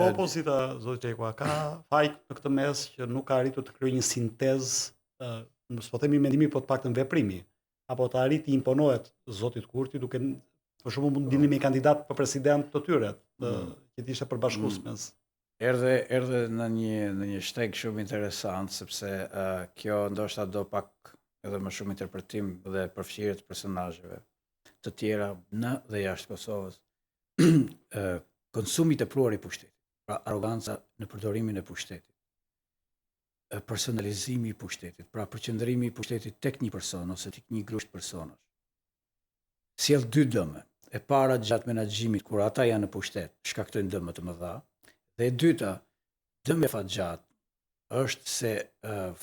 Po opozita, zoti Qeku, ka faj në këtë mes që nuk ka arritur të krijojë një sintezë, mos po themi mendimi, po të paktën veprimi, apo të arriti imponohet zotit Kurti duke për shembull mund dini me kandidat për president të tyre, që të ishte përbashkues mes. Erdhe në një shteg shumë interesant, sepse kjo ndoshta do pak edhe më shumë interpretim dhe përfshirje të personazheve të tjera në dhe jashtë Kosovës. Konsumi i tepruar i pushtetit, pra arroganca në përdorimin e pushtetit, personalizimi i pushtetit, pra përqendrimi i pushtetit tek një person ose tek një grusht personash. Sjell dy dëme. E para gjatë menaxhimit kur ata janë në pushtet, shkaktojnë dëme të mëdha, dhe e dyta, dëmi i fatxhat është se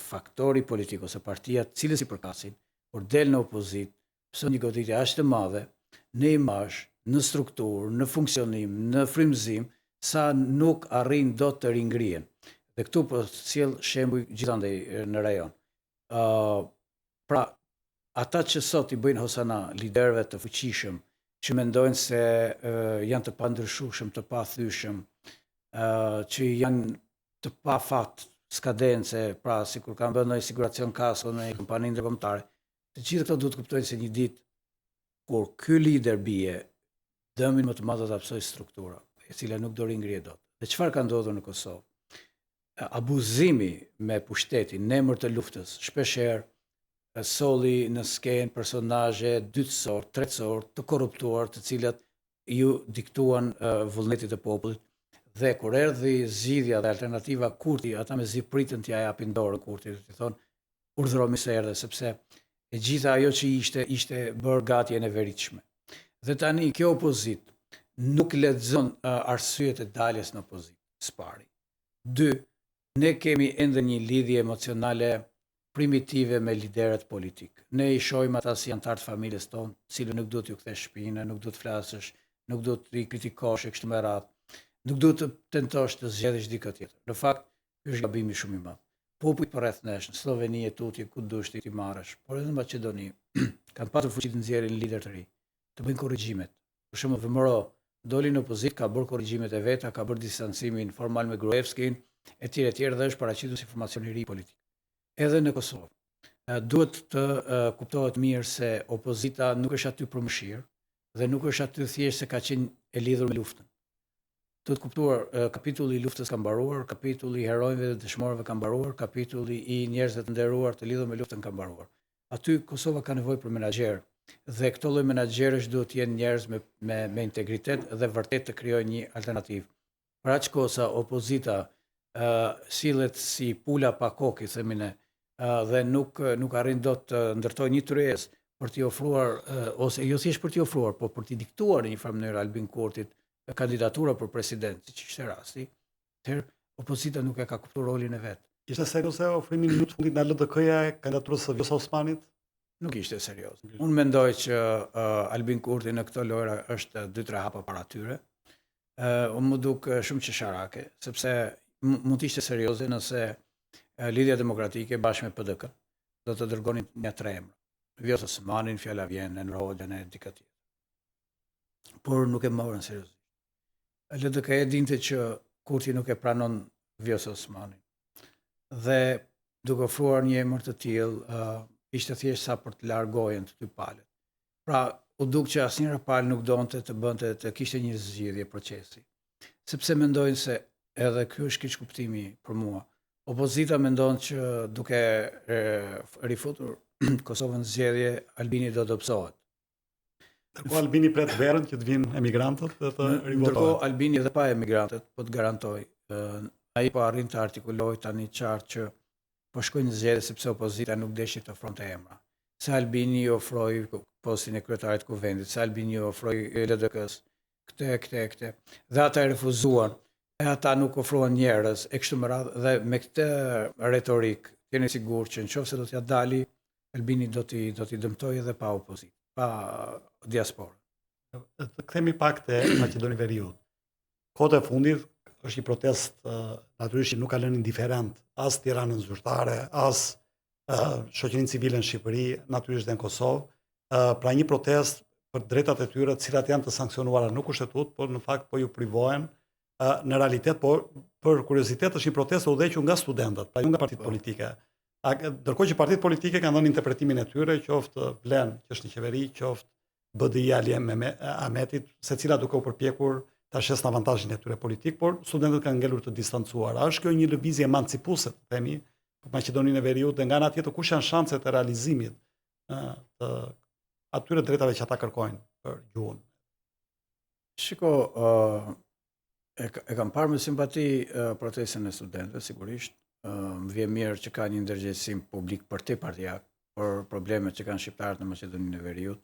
faktori politik ose partia të cilës i përkasin, kur del në opozit, pëson një goditje aq të madhe në imazh, në strukturë, në funksionim, në frymëzim, sa nuk arrin dot të ringrihen. Dhe këtu po sjell shembuj gjithandej në rajon. Pra, ata që sot i bëjnë hosana liderëve të fuqishëm, që mendojnë se janë të pandryshueshëm, të pathyeshëm, që janë të pa fat, skadence, pra sikur kanë bërë ndonjë siguracion kasko në një kompani ndërkombëtare. Të gjithë këto duhet të kuptojnë se një ditë kur ky lider bie, dëmin më të madh do ta psojë struktura, e cila nuk do ringrihet dot. Dhe çfarë ka ndodhur në Kosovë? Abuzimi me pushtetin në emër të luftës, shpeshherë solli në skenë personazhe dytësor, tretësor, të korruptuar, të cilat ju diktuan vullnetit të popullit. Dhe kur erdhi zgjidhja dhe alternativa Kurti, ata me zi pritën t'ja japin dorën Kurtit, i thonë urdhëromi se erdhe, sepse e gjitha ajo që ishte bërë gati e neveritshme. Dhe tani kjo opozit nuk lexon arsyet e daljes në opozit, s'pari. 2, ne kemi ende një lidhje emocionale primitive me liderët politik. Ne i shohim ata si antar të familjes tonë, cilë nuk duhet t'ju kthesh shpinë, nuk duhet flasësh, nuk duhet t'i kritikosh e kështu me radhë. Nuk duhet të tentosh të zgjedhësh diçka tjetër. Në fakt, ky është gabimi shumë i madh. Popujt përreth nesh, në Sloveni e tutje, ku dush ti marrësh, por edhe në Maqedoni, kanë patur fuqi të nxjerrin lider të ri, të bëjnë korrigjimet. Për shembull, VMRO doli në opozit, ka bërë korrigjimet e veta, ka bërë distancimin formal me Gruevskin, etj dhe është paraqitur si formacion i ri politik. Edhe në Kosovë, duhet të kuptohet mirë se opozita nuk është aty për mëshirë dhe nuk është aty thjesht se ka qenë e lidhur me luftën. Duhet kuptuar, kapitulli i luftës ka mbaruar, kapitulli i heronjve dhe dëshmorëve ka mbaruar, kapitulli i njerëzve të nderuar të lidhur me luftën ka mbaruar. Aty Kosova ka nevojë për menaxher dhe këto lloj menaxherësh duhet të jenë njerëz me integritet dhe vërtet të krijojnë një alternativë. Për aq kohë sa opozita sillet si pula pa kokë, themi ne, dhe nuk arrin dot të ndërtojë një tryezë për t'i ofruar ose jo thjesht për t'i ofruar, por për t'i diktuar në një farë mënyrë Albin Kurtit kandidatura për president, siç ishte rasti, atëherë opozita nuk e ka kuptuar rolin e vet. Ishte serioze ofrimi në fundit nga LDK-ja kandidaturës së Vjosa Osmanit? Nuk ishte serioz. Unë mendoj që Albin Kurti në këto lojra është 2-3 hapa para tyre. Unë më duk shumë qesharake, sepse mund të ishte serioze nëse Lidhja Demokratike bashkë me PDK do të dërgonin një 3 emra. Vjosa Osmanin, fjala vjen, Enver Hoxha e dikë tjetër. Por nuk e morën seriozisht. LDK e dinte që Kurti nuk e pranon Vjosa Osmanin. Dhe duke ofruar një emër të tillë, ishte thjesht sa për të largohen të dy palët. Pra, u duk që asnjëra palë nuk donte të kishte një zgjidhje procesi. Sepse mendojnë se edhe ky është keq kuptimi për mua. Opozita mendon që duke rifutur Kosovën në zgjedhje, Albini do dobësohet. Ndërkohë Albini pret verën që të vinë emigrantët dhe të rivotohet. Ndërkohë Albini edhe pa emigrantët, po të garantoj, ai po arrin të artikulojë tani qartë që po shkojnë në zgjedhje sepse opozita nuk deshi të ofronte emra. Se Albini i ofroi postin e kryetarit të kuvendit, se Albini i ofroi LDK-s, këtë. Dhe ata e refuzuan. E ata nuk ofruan njerëz e kështu me radhë dhe me këtë retorik jeni sigurt që nëse do t'ja dali Albini do t'i dëmtojë edhe pa opozitë, pa diasporë. Të kthehemi pak te Maqedoni Veriut. Kohët e fundit është një protestë natyrisht që nuk ka lënë indiferent as Tiranën zyrtare, as shoqërinë civile në Shqipëri, natyrisht dhe në Kosovë. Pra një protestë për drejtat e tyre, të cilat janë të sankcionuara në kushtetut, por në fakt po ju privohen në realitet, por për kuriozitet është një protestë udhëhequr nga studentët, pa jo nga partitë politike. Ndërkohë që partitë politike kanë dhënë interpretimin e tyre, qoftë Vlen, që është në qeveri, qoftë BDI Aliem Ahmetit, secila duke u përpjekur ta shes në avantazhin e tyre politik, por studentët kanë ngelur të distancuar. A është kjo një lëvizje emancipuese, themi, për Maqedoninë e Veriut, dhe nga ana tjetër kush janë shanset e realizimit të atyre drejtave që ata kërkojnë për gjuhën? Shiko, e kam parë me simpati protestën e studentëve, sigurisht. Më vjen mirë që ka një ndërgjegjësim publik për te partijak, për problemet që kanë shqiptarët në Maqedoninë e Veriut.